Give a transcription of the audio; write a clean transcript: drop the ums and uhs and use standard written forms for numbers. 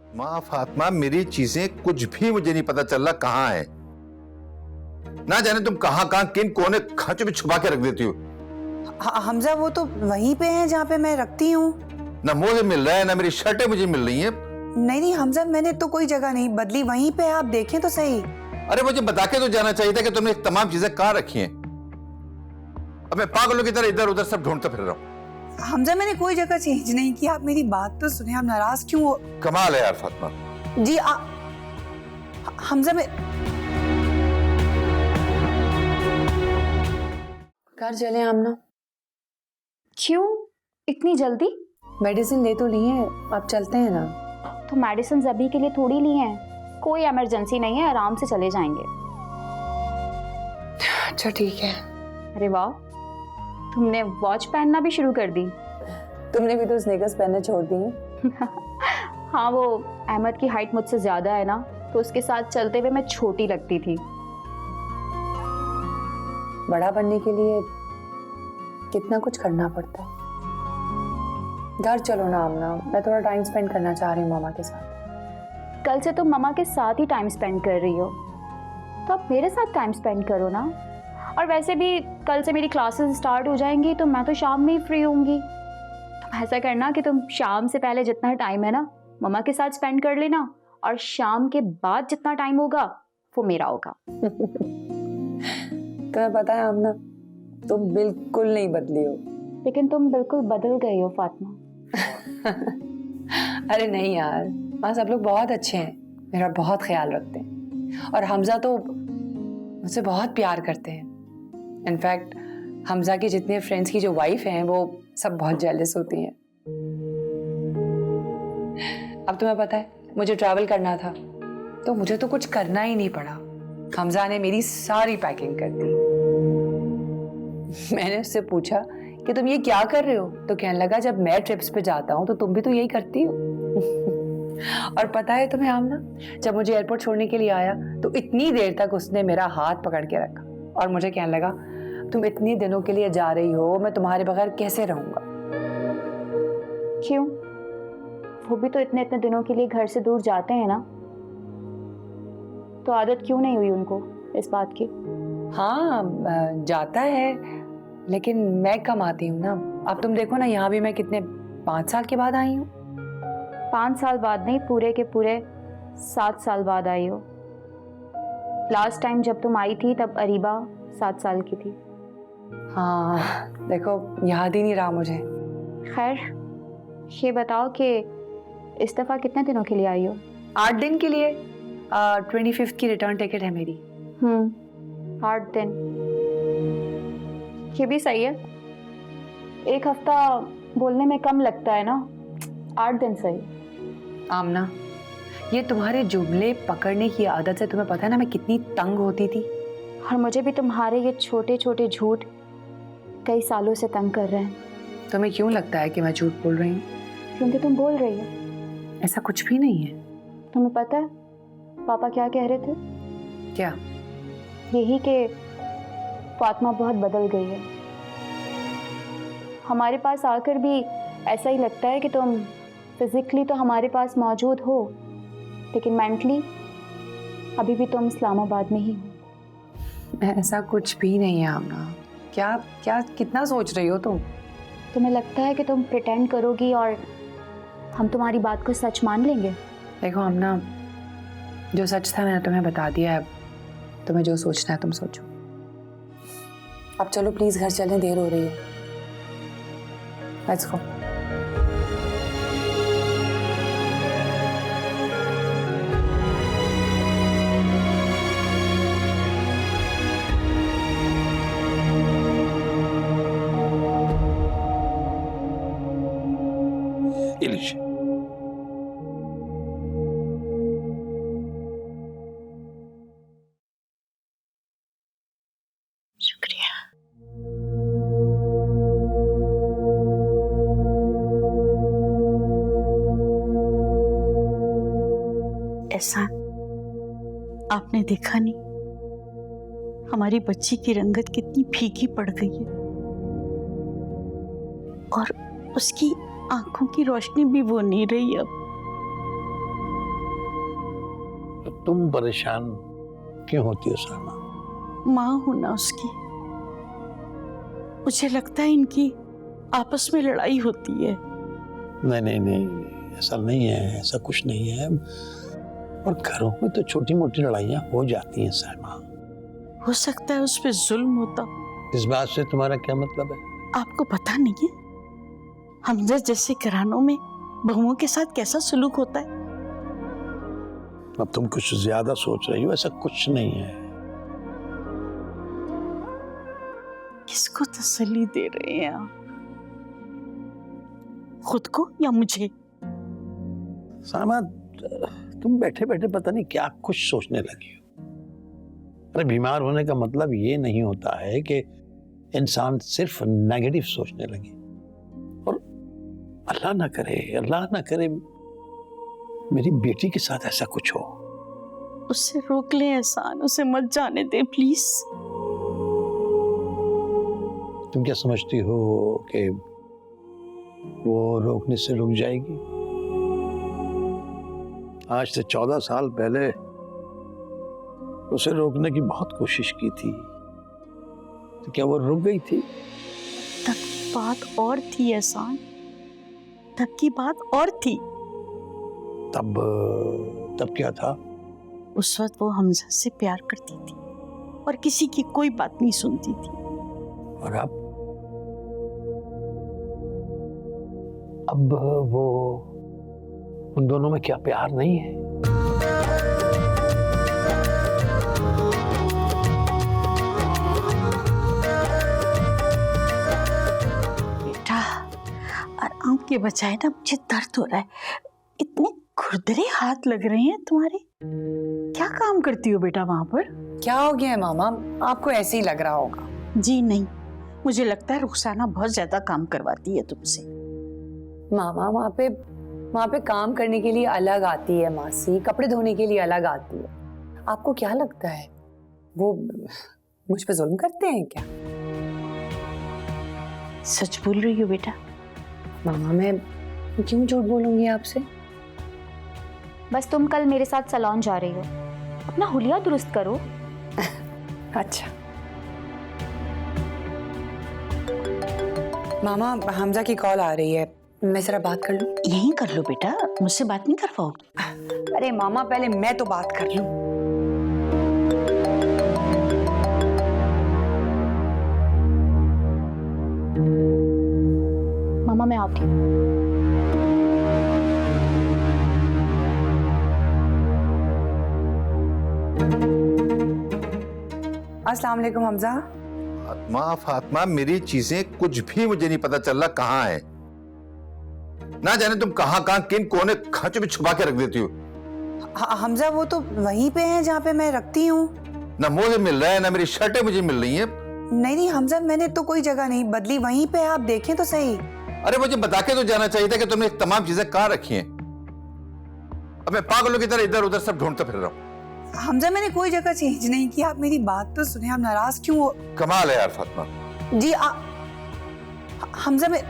माँ फातिमा, मेरी चीजें कुछ भी मुझे नहीं पता चल रहा कहाँ है। ना जाने तुम कहाँ कहाँ किन कोने खांचों में छुपा के रख देती हो। हमजा वो तो वहीं पे है जहाँ पे मैं रखती हूँ। ना मुझे मिल रहा है ना मेरी शर्टें मुझे मिल रही हैं। नहीं हमजा, मैंने तो कोई जगह नहीं बदली, वहीं पे है, आप देखें तो सही। अरे मुझे बता के तो जाना चाहिए था कि तुमने तमाम चीजें कहाँ रखी हैं। अब मैं पागलों की तरह इधर उधर सब ढूंढता फिर रहा हूँ। हमजा मैंने कोई जगह चेंज नहीं की, आप मेरी बात तो सुने, आप नाराज क्यों हो? कमाल है यार फातिमा। जी हमजा मैं घर चले आमना। क्यों इतनी जल्दी? मेडिसिन ले तो ली है, अब चलते हैं ना। तो मेडिसिन अभी के लिए थोड़ी ली हैं, कोई इमरजेंसी नहीं है, आराम से चले जाएंगे। अच्छा ठीक है। अरे वाह, तुमने वॉच पहनना भी शुरू कर दी। तुमने भी तो स्नेकर्स पहनने छोड़ दिए। हाँ, वो अहमद की हाइट मुझसे ज्यादा है ना, तो उसके साथ चलते हुए मैं छोटी लगती थी। बड़ा बनने के लिए कितना कुछ करना पड़ता है। घर चलो ना आमना, मैं थोड़ा टाइम स्पेंड करना चाह रही हूँ मामा के साथ। कल से तुम मम्मा के साथ ही टाइम स्पेंड कर रही हो, तो अब मेरे साथ टाइम स्पेंड करो ना। और वैसे भी कल से मेरी क्लासेस स्टार्ट हो जाएंगी, तो मैं तो शाम में ही फ्री होंगी। तुम ऐसा करना कि तुम शाम से पहले जितना टाइम है ना मम्मा के साथ स्पेंड कर लेना, और शाम के बाद जितना टाइम होगा वो मेरा होगा। तुम्हें पता है आमना, तुम बिल्कुल नहीं बदली हो। लेकिन तुम बिल्कुल बदल गई हो फातिमा। अरे नहीं यार, वहाँ सब लोग बहुत अच्छे हैं, मेरा बहुत ख्याल रखते हैं, और हमजा तो मुझसे बहुत प्यार करते हैं। इनफैक्ट हमजा के जितने फ्रेंड्स की जो वाइफ हैं वो सब बहुत जेलस होती हैं। अब तुम्हें पता है मुझे ट्रैवल करना था, तो मुझे तो कुछ करना ही नहीं पड़ा, हमजा ने मेरी सारी पैकिंग कर दी। मैंने उससे पूछा कि तुम ये क्या कर रहे हो, तो कहने लगा जब मैं ट्रिप्स पे जाता हूँ तो तुम भी तो यही करती हो। और पता है तुम्हें आमना, जब मुझे एयरपोर्ट छोड़ने के लिए आया तो इतनी देर तक उसने मेरा हाथ पकड़ के रखा और मुझे कहने लगा तुम इतने दिनों के लिए जा रही हो, मैं तुम्हारे बगैर कैसे रहूंगा। क्यों? वो भी तो इतने इतने दिनों के लिए घर से दूर जाते हैं ना, तो आदत क्यों नहीं हुई उनको इस बात की? हाँ जाता है, लेकिन मैं कम आती हूँ ना। अब तुम देखो ना, यहाँ भी मैं कितने 5 साल के बाद आई हूँ। 5 साल बाद नहीं, पूरे के पूरे 7 साल बाद आई हो। लास्ट टाइम जब तुम आई थी तब अरीबा 7 साल की थी। हाँ देखो, याद ही नहीं रहा मुझे। खैर, ये बताओ कि इस दफा कितने दिनों के लिए आई हो? 8 दिन के लिए। 25 की रिटर्न टिकट है मेरी। 8 दिन, ये भी सही है। 1 हफ्ता बोलने में कम लगता है ना, 8 दिन सही। आमना, ये तुम्हारे जुमले पकड़ने की आदत से तुम्हें पता है ना मैं कितनी तंग होती थी। और मुझे भी तुम्हारे ये छोटे छोटे झूठ कई सालों से तंग कर रहे हैं। तुम्हें क्यों लगता है कि मैं झूठ बोल रही हूँ? क्योंकि तुम बोल रही हो। ऐसा कुछ भी नहीं है। तुम्हें पता है पापा क्या कह रहे थे? क्या? यही कि फातिमा बहुत बदल गई है। हमारे पास आकर भी ऐसा ही लगता है कि तुम फिजिकली तो हमारे पास मौजूद हो, लेकिन मेंटली अभी भी तुम इस्लामाबाद में ही हो। ऐसा कुछ भी नहीं है आमना। क्या क्या कितना सोच रही हो तुम? तुम्हें लगता है कि तुम प्रिटेंड करोगी और हम तुम्हारी बात को सच मान लेंगे? देखो आमना, जो सच था मैंने तुम्हें बता दिया है, तुम्हें जो सोचना है तुम सोचो। अब चलो प्लीज घर चलने, देर हो रही है। Let's go. शुक्रिया। एहसान, आपने देखा नहीं हमारी बच्ची की रंगत कितनी फीकी पड़ गई है, और उसकी आंखों की रोशनी भी वो नहीं रही अब। तुम परेशान क्यों होती हो सलमा? माँ हूं ना उसकी, मुझे लगता है इनकी आपस में लड़ाई होती है। नहीं नहीं नहीं, ऐसा नहीं है, ऐसा कुछ नहीं है। और घरों में तो छोटी मोटी लड़ाइयाँ हो जाती हैं सलमा। हो सकता है उस पे जुल्म होता। इस बात से तुम्हारा क्या मतलब है? आपको पता नहीं है हमजा जैसे घरानों में बहुओं के साथ कैसा सलूक होता है? अब तुम कुछ ज्यादा सोच रही हो, ऐसा कुछ नहीं है। किसको तसल्ली दे रहे हैं आप? खुद को या मुझे? सलमा, तुम बैठे बैठे पता नहीं क्या कुछ सोचने लगी हो। अरे बीमार होने का मतलब ये नहीं होता है कि इंसान सिर्फ नेगेटिव सोचने लगे। और अल्लाह ना करे मेरी बेटी के साथ ऐसा कुछ हो। उससे रोक ले एहसान, उसे मत जाने दे प्लीज। तुम क्या समझती हो कि वो रोकने से रुक जाएगी? आज से 14 साल पहले उसे रोकने की बहुत कोशिश की थी, तो क्या वो रुक गई थी? तब की बात और थी एहसान, तब की बात और थी। तब क्या था? उस वक्त वो हमजा से प्यार करती थी और किसी की कोई बात नहीं सुनती थी। और अब वो उन दोनों में क्या प्यार नहीं है? बेटा, आराम के बजाय ना मुझे दर्द हो रहा है। इतने खुरदरे हाथ लग रहे हैं तुम्हारे। क्या काम करती हो बेटा वहां पर? क्या हो गया है मामा, आपको ऐसे ही लग रहा होगा। जी नहीं, मुझे लगता है रुखसाना बहुत ज्यादा काम करवाती है तुमसे। मामा वहाँ पे काम करने के लिए अलग आती है मासी, कपड़े धोने के लिए अलग आती है। आपको क्या लगता है वो मुझ पे जुल्म करते हैं क्या? सच बोल रही हो बेटा? मामा मैं क्यों झूठ बोलूंगी आपसे? बस तुम कल मेरे साथ सैलून जा रही हो, अपना हुलिया दुरुस्त करो। अच्छा मामा, हमजा की कॉल आ रही है, मैं जरा बात कर लूं? यहीं कर लो बेटा, मुझसे बात नहीं करवाओगी? अरे मामा पहले मैं तो बात कर लूं। मामा मैं आती हूँ। अस्सलाम वालेकुम हमजा। फातिमा, मेरी चीजें कुछ भी मुझे नहीं पता चल रहा कहाँ है। ना जाने तुम कहाँ किन कोने खांचों में छुपा के रख देती हो। हमजा वो तो वहीं पे है जहाँ पे मैं रखती हूँ। ना मुझे मिल रहा है, ना मेरी शर्टें मुझे मिल रही हैं। नहीं हमजा, मैंने तो कोई जगह नहीं बदली, वहीं पे आप देखें तो सही। अरे मुझे बता के तो जाना चाहिए था कि तुमने तमाम चीजें कहाँ रखी हैं। अब मैं पागलों की तरह इधर उधर सब ढूंढता फिर रहा हूँ। हमजा मैंने कोई जगह चेंज नहीं की, आप मेरी बात तो सुने, आप नाराज क्यों हो? कमाल है यार फातिमा। जी हमजा मैं